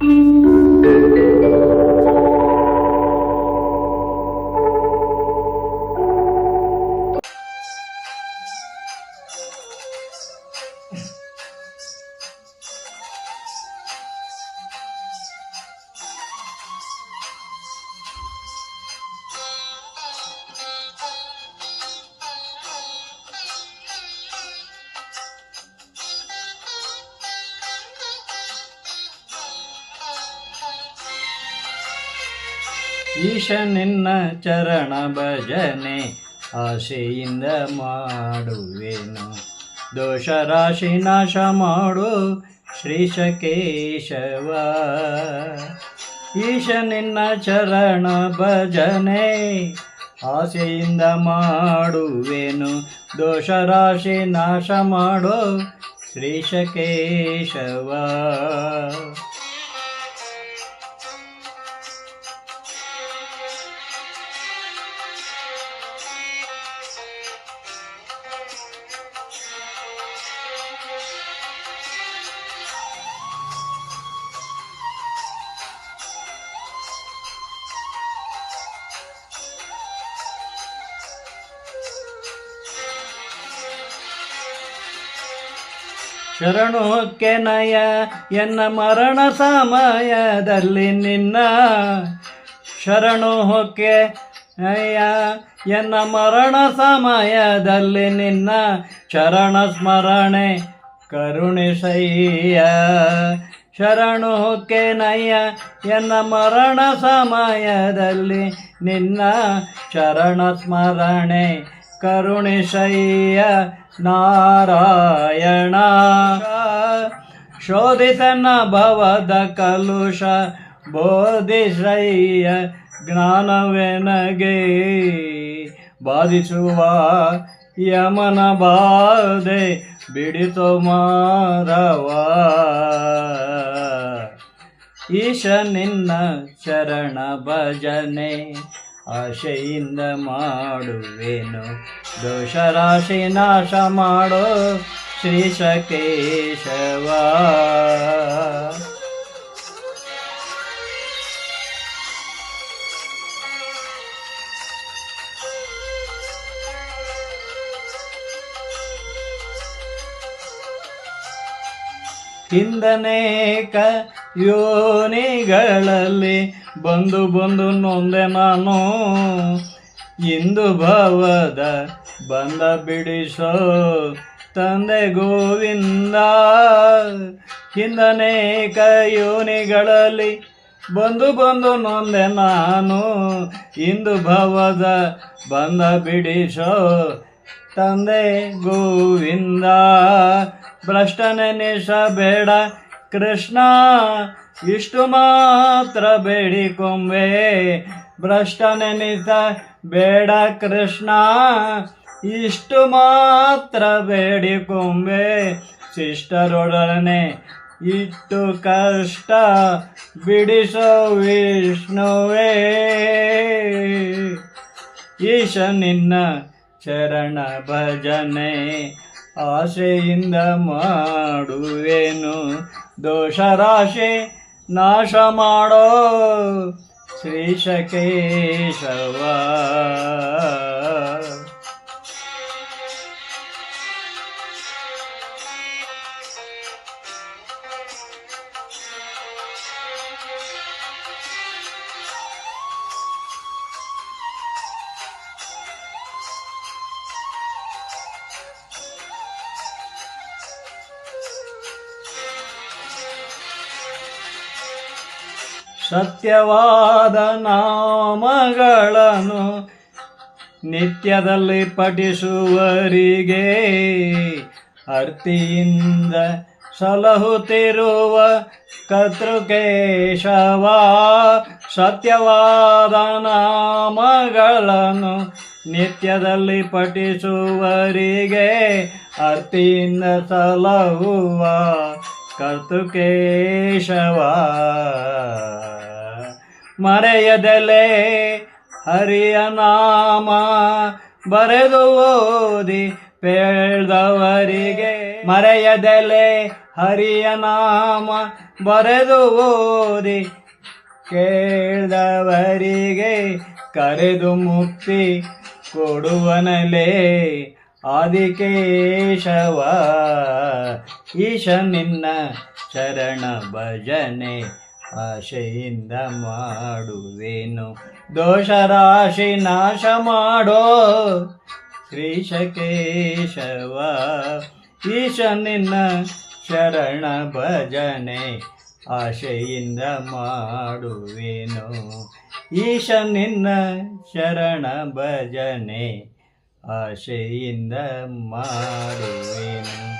ಈಶ ನಿನ್ನ ಚರಣ ಭಜನೆ ಆಸೆಯಿಂದ ಮಾಡುವೆನು, ದೋಷ ರಾಶಿ ನಾಶ ಮಾಡು ಶ್ರೀಶ ಕೇಶವ. ಈಶ ನಿನ್ನ ಚರಣ ಭಜನೆ ಆಸೆಯಿಂದ ಮಾಡುವೆನು, ದೋಷ ರಾಶಿ ನಾಶ ಮಾಡು ಶ್ರೀಶ ಕೇಶವ. ಶರಣು ಹೊಕ್ಕೆನಯ ಎನ್ನ ಮರಣ ಸಮಯದಲ್ಲಿ ನಿನ್ನ, ಶರಣು ಹೊಕ್ಕೆನಯ ಎನ್ನ ಮರಣ ಸಮಯದಲ್ಲಿ ನಿನ್ನ, ಚರಣ ಸ್ಮರಣೆ ಕರುಣಿಸಯ್ಯ. ಶರಣು ಹೊಕ್ಕೆನಯ್ಯ ಎನ್ನ ಮರಣ ಸಮಯದಲ್ಲಿ ನಿನ್ನ, ಚರಣ ಸ್ಮರಣೆ ಕರುಣಿಸಯ್ಯ ನಾರಾಯಣ. ಶೋಧಿಸನ ಭವದ ಕಲುಷ ಬೋಧಿಸಯ್ಯ ಜ್ಞಾನವೆನಗೆ, ಬಾಧಿಸುವ ಯಮನ ಬಾಧೆ ಬಿಡಿಸೋ ಮಾರವ. ಈಶ ನಿನ್ನ ಚರಣ ಭಜನೆ ಆಶೆಯಿಂದ ಮಾಡುವೆನು, ದೋಷ ರಾಶಿ ನಾಶ ಮಾಡೋ ಶ್ರೀಶ ಕೇಶವ. ಹಿಂದನೇಕ ಯೋನಿಗಳಲ್ಲಿ ಬಂದು ಬಂದು ನೊಂದೆ ನಾನು, ಇಂದು ಭವದ ಬಂದ ಬಿಡಿಸೋ ತಂದೆ ಗೋವಿಂದ. ಹಿಂದನೇಕ ಯೋನಿಗಳಲ್ಲಿ ಬಂದು ಬಂದು ನೊಂದೆ ನಾನು, ಇಂದು ಭವದ ಬಂದ ಬಿಡಿಸೋ ತಂದೆ ಗೋವಿಂದ. ಭ್ರಷ್ಟನೆನಿಸಬೇಡ ಕೃಷ್ಣ ಇಷ್ಟು ಮಾತ್ರ ಬೇಡಿಕೊಂಬೆ, ಭ್ರಷ್ಟನೆನಿಸಬೇಡ ಕೃಷ್ಣ ಇಷ್ಟು ಮಾತ್ರ ಬೇಡಿಕೊಂಬೆ. ಶಿಷ್ಟರೊಡನೆ ಇಟ್ಟು ಕಷ್ಟ ಬಿಡಿಸೋ ವಿಷ್ಣುವೇ. ಈಶ ನಿನ್ನ ಚರಣ ಭಜನೆ ಆಸೆಯಿಂದ ಮಾಡುವೆನು, ದೋಷ ರಾಶಿ ನಾಶ ಮಾಡೋ ಶ್ರೀಶ ಕೇಶವ. ಸತ್ಯವಾದ ನಾಮಗಳನ್ನು ನಿತ್ಯದಲ್ಲಿ ಪಠಿಸುವರಿಗೆ ಅರ್ತಿಯಿಂದ ಸಲಹುತ್ತಿರುವ ಕರ್ತೃಕೇಶವ. ಸತ್ಯವಾದ ನಾಮಗಳನ್ನು ನಿತ್ಯದಲ್ಲಿ ಪಠಿಸುವರಿಗೆ ಅರ್ತಿಯಿಂದ ಸಲಹುವ ಕರ್ತೃಕೇಶವ. ಮರೆಯದಲೇ ಹರಿಯ ನಾಮ ಬರೆದು ಓದಿ ಪೇಳ್ದವರಿಗೆ, ಮರೆಯದಲೇ ಹರಿಯ ನಾಮ ಬರೆದು ಓದಿ ಕೇಳಿದವರಿಗೆ ಕರೆದು ಮುಕ್ತಿ ಕೊಡುವನಲೇ ಆದಿಕೇಶವ. ಈಶ ನಿನ್ನ ಶರಣ ಭಜನೆ ಆಶೆಯಿಂದ ಮಾಡುವೆನು, ದೋಷ ರಾಶಿ ನಾಶ ಮಾಡೋ ಶ್ರೀಶ ಕೇಶವ. ಈಶ ನಿನ್ನ ಶರಣ ಭಜನೆ ಆಶೆಯಿಂದ ಮಾಡುವೆನು, ಈಶ ನಿನ್ನ ಶರಣ ಭಜನೆ ಆಶೆಯಿಂದ ಮಾಡುವೆನು.